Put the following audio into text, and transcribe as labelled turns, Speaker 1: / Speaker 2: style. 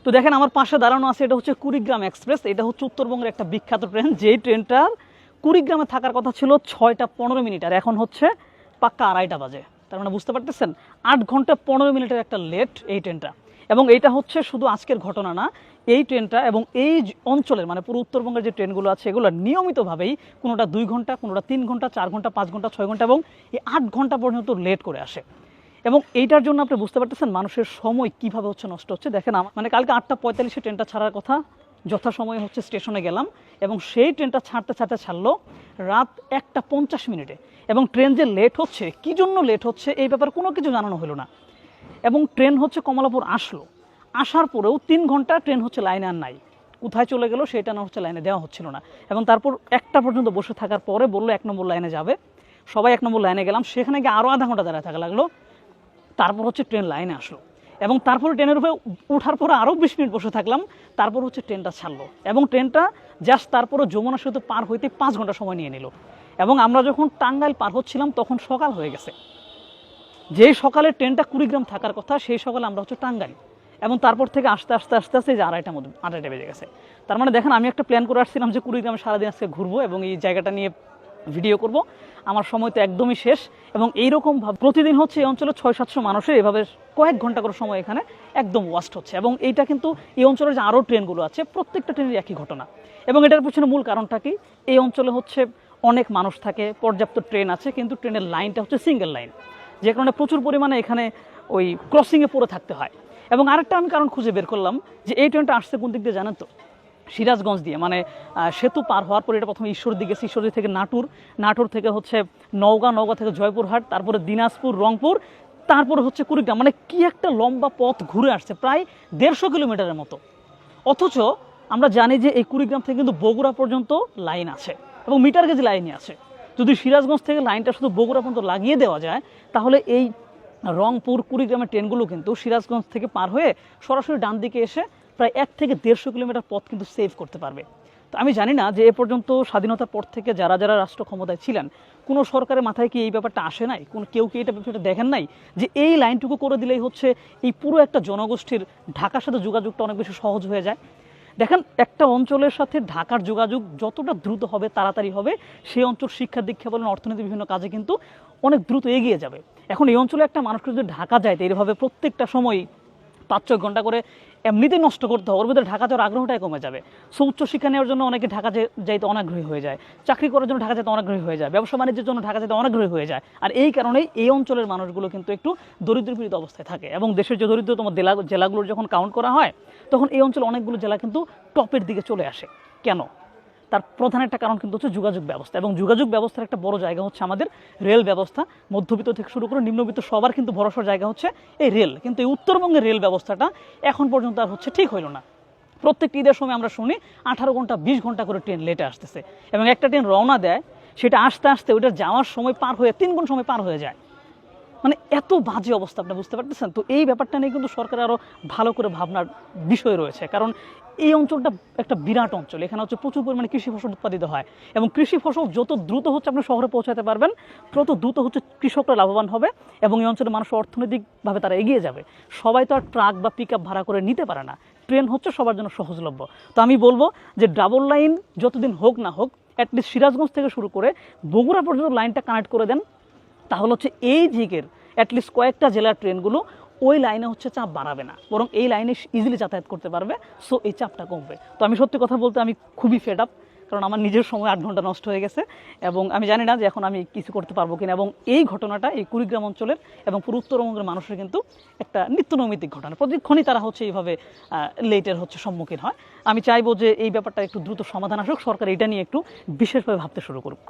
Speaker 1: তো দেখেন আমার পাশে দাঁড়ানো আছে, এটা হচ্ছে কুড়িগ্রাম এক্সপ্রেস। এটা হচ্ছে উত্তরবঙ্গের একটা বিখ্যাত ট্রেন, যেই ট্রেনটার কুড়িগ্রামে থাকার কথা ছিল 6টা 15 মিনিট, আর এখন হচ্ছে পাক্কা 2:30 বাজে। তার মানে বুঝতে পারতেছেন 8 ঘন্টা 15 মিনিটের একটা লেট এই ট্রেনটা। এবং এইটা হচ্ছে শুধু আজকের ঘটনা না, এই ট্রেনটা এবং এই অঞ্চলের মানে পুরো উত্তরবঙ্গের যে ট্রেনগুলো আছে এগুলো নিয়মিতভাবেই কোনোটা 2 ঘন্টা, কোনোটা 3 ঘন্টা, 4 ঘন্টা, 5 ঘন্টা, 6 ঘন্টা এবং এই 8 ঘন্টা পর্যন্ত লেট করে আসে। এবং এইটার জন্য আপনি বুঝতে পারতেছেন মানুষের সময় কিভাবে হচ্ছে নষ্ট হচ্ছে। দেখেন মানে কালকে 8:45-এ ট্রেনটা ছাড়ার কথা, যথাসময়ে হচ্ছে স্টেশনে গেলাম এবং সেই ট্রেনটা ছাড়তে ছাড়তে ছাড়লো রাত 1:50 মিনিটে। এবং ট্রেন যে লেট হচ্ছে, কী জন্য লেট হচ্ছে এই ব্যাপারে কোনো কিছু জানানো হলো না। এবং ট্রেন হচ্ছে কমলাপুর আসলো, আসার পরেও 3 ঘন্টা ট্রেন হচ্ছে লাইনে আর নাই, কোথায় চলে গেল সেটা না হচ্ছে লাইনে দেওয়া হচ্ছিল না। এবং তারপর 1টা পর্যন্ত বসে থাকার পরে বললো 1 নম্বর লাইনে যাবে, সবাই 1 নম্বর লাইনে গেলাম, সেখানে গিয়ে আরও আধা ঘন্টা দাঁড়ায় থাকা লাগলো। তারপর হচ্ছে ট্রেন লাইনে আসলো এবং তারপরে ট্রেনের উপরে ওঠার পরে আরও 20 মিনিট বসে থাকলাম, তারপর হচ্ছে ট্রেনটা ছাড়লো। এবং ট্রেনটা জাস্ট তারপরে যমুনা সেতু পার হইতে 5 ঘন্টা সময় নিয়ে নিল। এবং আমরা যখন টাঙ্গাইল পার হচ্ছিলাম তখন সকাল হয়ে গেছে। যেই সকালে ট্রেনটা কুড়িগ্রাম থাকার কথা সেই সকালে আমরা হচ্ছে টাঙ্গাইল, এবং তারপর থেকে আস্তে আস্তে আস্তে আস্তে যে 2:30 বেজে গেছে। তার মানে দেখেন আমি একটা প্ল্যান করে আসছিলাম যে কুড়িগ্রামে সারাদিন আজকে ঘুরবো এবং এই জায়গাটা নিয়ে ভিডিও করব, আমার সময় তো একদমই শেষ। এবং এইরকম প্রতিদিন হচ্ছে এই অঞ্চলে 600-700 মানুষের এভাবে কয়েক ঘন্টা করে সময় এখানে একদম ওয়াস্ট হচ্ছে। এবং এইটা কিন্তু এই অঞ্চলের যে আরও ট্রেনগুলো আছে প্রত্যেকটা ট্রেনের একই ঘটনা। এবং এটার পিছনে মূল কারণটা কি, এই অঞ্চলে হচ্ছে অনেক মানুষ থাকে, পর্যাপ্ত ট্রেন আছে, কিন্তু ট্রেনের লাইনটা হচ্ছে সিঙ্গেল লাইন, যে কারণে প্রচুর পরিমাণে এখানে ওই ক্রসিংয়ে পড়ে থাকতে হয়। এবং আরেকটা আমি কারণ খুঁজে বের করলাম যে এই ট্রেনটা আসছে কোন দিক দিয়ে জানেন তো, সিরাজগঞ্জ দিয়ে। মানে সেতু পার হওয়ার পরে এটা প্রথমে ঈশ্বরদী গেছে, ঈশ্বরদী থেকে নাটোর, নাটোর থেকে হচ্ছে নওগাঁ, নওগাঁ থেকে জয়পুরহাট, তারপরে দিনাজপুর, রংপুর, তারপরে হচ্ছে কুড়িগ্রাম। মানে কি একটা লম্বা পথ ঘুরে আসছে, প্রায় 150 কিলোমিটারের মতো। অথচ আমরা জানি যে এই কুড়িগ্রাম থেকে কিন্তু বগুড়া পর্যন্ত লাইন আছে এবং মিটার গেজ লাইনই আছে। যদি সিরাজগঞ্জ থেকে লাইনটা শুধু বগুড়া পর্যন্ত লাগিয়ে দেওয়া যায় তাহলে এই রংপুর কুড়িগ্রামের ট্রেনগুলো কিন্তু সিরাজগঞ্জ থেকে পার হয়ে সরাসরি ডান দিকে এসে প্রায় 1 থেকে 150 কিলোমিটার পথ কিন্তু সেভ করতে পারবে। তো আমি জানি না যে এ পর্যন্ত স্বাধীনতার পর থেকে যারা যারা রাষ্ট্র ক্ষমতায় ছিলেন কোনো সরকারের মাথায় কি এই ব্যাপারটা আসে নাই, কেউ কি এটা ব্যাপারটা দেখেন নাই যে এই লাইনটুকু করে দিলেই হচ্ছে এই পুরো একটা জনগোষ্ঠীর ঢাকার সাথে যোগাযোগটা অনেক বেশি সহজ হয়ে যায়। দেখেন একটা অঞ্চলের সাথে ঢাকার যোগাযোগ যতটা দ্রুত হবে, তাড়াতাড়ি হবে, সেই অঞ্চল শিক্ষা দীক্ষা বলেন, অর্থনীতি বিভিন্ন কাজে কিন্তু অনেক দ্রুত এগিয়ে যাবে। এখন এই অঞ্চলে একটা মানুষকে যদি ঢাকা যায় এইভাবে প্রত্যেকটা সময় 5-6 ঘন্টা করে এমনিতেই নষ্ট করতে হবে, ওর ভিতরে ঢাকা যাওয়ার আগ্রহটাই কমে যাবে। সো উচ্চশিক্ষা নেওয়ার জন্য অনেকে ঢাকা যাইতে অনাগ্রহী হয়ে যায়, চাকরি করার জন্য ঢাকা যেতে অনাগ্রহী হয়ে যায়, ব্যবসা বাণিজ্যের জন্য ঢাকা যেতে অনাগ্রহী হয়ে যায়। আর এই কারণেই এই অঞ্চলের মানুষগুলো কিন্তু একটু দরিদ্রপীড়িত অবস্থায় থাকে। এবং দেশের যে দরিদ্রতম জেলাগুলোর যখন কাউন্ট করা হয় তখন এই অঞ্চলে অনেকগুলো জেলা কিন্তু টপের দিকে চলে আসে। কেন? তার প্রধান একটা কারণ কিন্তু হচ্ছে যোগাযোগ ব্যবস্থা। এবং যোগাযোগ ব্যবস্থার একটা বড় জায়গা হচ্ছে আমাদের রেল ব্যবস্থা। মধ্যবিত্ত থেকে শুরু করে নিম্নবিত্ত সবার কিন্তু ভরসার জায়গা হচ্ছে এই রেল। কিন্তু এই উত্তরবঙ্গের রেল ব্যবস্থাটা এখন পর্যন্ত আর হচ্ছে ঠিক হইল না। প্রত্যেকটি ঈদের সময় আমরা শুনি 18 ঘন্টা 20 ঘন্টা করে ট্রেন লেটে আসতেছে, এবং একটা ট্রেন রওনা দেয় সেটা আসতে আসতে ওইটা যাওয়ার সময় পার হয়ে 3 গুণ সময় পার হয়ে যায়। মানে এত বাজে অবস্থা, আপনি বুঝতে পারতেছেন? তো এই ব্যাপারটা নিয়ে কিন্তু সরকার আরও ভালো করে ভাবনার বিষয় রয়েছে, কারণ এই অঞ্চলটা একটা বিরাট অঞ্চল, এখানে হচ্ছে প্রচুর পরিমাণে কৃষি ফসল উৎপাদিত হয়। এবং কৃষি ফসল যত দ্রুত হচ্ছে আপনি শহরে পৌঁছাতে পারবেন তত দ্রুত হচ্ছে কৃষকরা লাভবান হবে এবং এই অঞ্চলের মানুষ অর্থনৈতিকভাবে তারা এগিয়ে যাবে। সবাই তো আর ট্রাক বা পিক আপ ভাড়া করে নিতে পারে না, ট্রেন হচ্ছে সবার জন্য সহজলভ্য। তো আমি বলবো যে ডাবল লাইন যতদিন হোক না হোক, অ্যাটলিস্ট সিরাজগঞ্জ থেকে শুরু করে বগুড়া পর্যন্ত লাইনটা কানেক্ট করে দেন, তাহলে হচ্ছে এই দিকের অ্যাটলিস্ট কয়েকটা জেলার ট্রেনগুলো ওই লাইনে হচ্ছে চাপ বাড়াবে না, বরং এই লাইনে ইজিলি যাতায়াত করতে পারবে। সো এই চাপটা কমবে। তো আমি সত্যি কথা বলতে আমি খুবই ফেড আপ, কারণ আমার নিজের সময় 8 ঘন্টা নষ্ট হয়ে গেছে এবং আমি জানি না যে এখন আমি কিছু করতে পারবো কিনা। এবং এই ঘটনাটা এই কুড়িগ্রাম অঞ্চলের এবং পুরো উত্তরবঙ্গের মানুষের কিন্তু একটা নিত্যনৈমিত্তিক ঘটনা, প্রতিক্ষণই তারা হচ্ছে এইভাবে লেটের হচ্ছে সম্মুখীন হয়। আমি চাইবো যে এই ব্যাপারটা একটু দ্রুত সমাধান আসুক, সরকার এটা নিয়ে একটু বিশেষভাবে ভাবতে শুরু করুক।